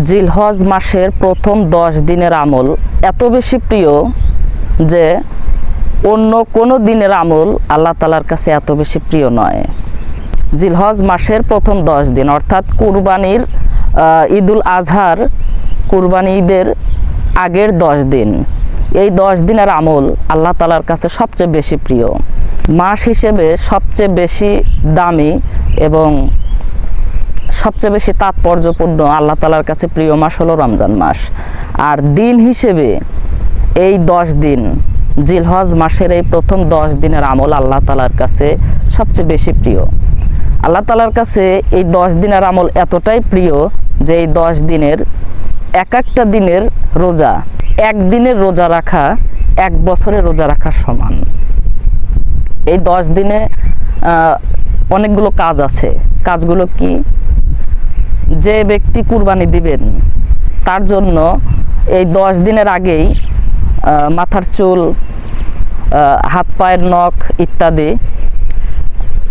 জিলহজ মাসের প্রথম 10 দিনের আমল এত বেশি প্রিয় যে অন্য কোনো দিনের আমল আল্লাহ তাআলার কাছে এত বেশি প্রিয় নয়। জিলহজ মাসের প্রথম 10 দিন অর্থাৎ কুরবানির ঈদুল আজহার কুরবানি ঈদের আগের 10 দিন, এই 10 দিনের আমল আল্লাহ তাআলার কাছে সবচেয়ে বেশি প্রিয়। মাস হিসেবে সবচেয়ে বেশি দামি এবং সবচেয়ে বেশি তাৎপর্যপূর্ণ আল্লাহ তাআলার কাছে প্রিয় মাস হলো রমজান মাস। আর দিন হিসেবে এই 10 দিন জিলহজ মাসের এই প্রথম 10 দিনের আমল আল্লাহ তাআলার কাছে সবচেয়ে বেশি প্রিয়। আল্লাহ তাআলার কাছে এই 10 দিনের আমল এতটাই প্রিয় যে এই 10 দিনের এক একটা দিনের রোজা, এক দিনের রোজা রাখা 1 বছরের রোজা রাখার সমান। এই 10 দিনে অনেকগুলো কাজ আছে। কাজগুলো কি? যে ব্যক্তি কুরবানি দিবেন তার জন্য এই 10 দিনের আগেই মাথার চুল, হাত পায়ের নখ ইত্যাদি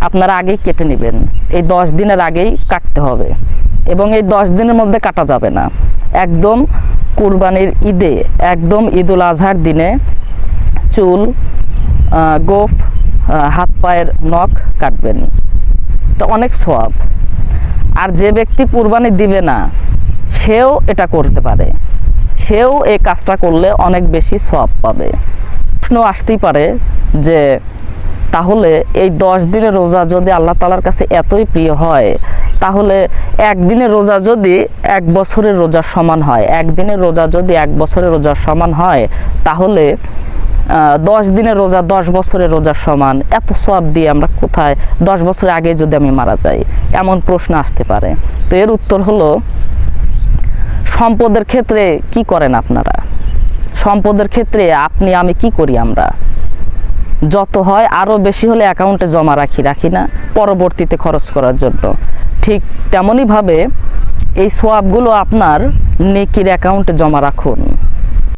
আপনারা আগেই কেটে নেবেন। এই 10 দিনের আগেই কাটতে হবে এবং এই 10 দিনের মধ্যে কাটা যাবে না। একদম কুরবানির ঈদে, একদম ঈদুল আজহার দিনে চুল, গোঁফ, হাত পায়ের নখ কাটবেন। তো অনেক সওয়াব। আর যে ব্যক্তি কুরবানি দিবে না সেও এটা করতে পারে, সেও এই কাজটা করলে অনেক বেশি সওয়াব পাবে। প্রশ্ন আসতেই পারে যে তাহলে এই 10 দিনের রোজা যদি আল্লাহ তাআলার কাছে এতই প্রিয় হয়, তাহলে একদিনের রোজা যদি 1 বছরের রোজার সমান হয়, একদিনের রোজা যদি 1 বছরের রোজার সমান হয়, তাহলে 10 দিনের রোজা 10 বছরের রোজার সমান। এত সওয়াব দিয়ে আমরা কোথায়? 10 বছর আগে যদি আমি মারা যাই, এমন প্রশ্ন আসতে পারে। তো এর উত্তর হলো, সম্পদের ক্ষেত্রে কি করেন আপনারা? সম্পদের ক্ষেত্রে আপনি আমি কি করি? আমরা যত হয় আরও বেশি হলে অ্যাকাউন্টে জমা রাখি না পরবর্তীতে খরচ করার জন্য। ঠিক তেমনইভাবে এই সওয়াবগুলো আপনার নেকির অ্যাকাউন্টে জমা রাখুন।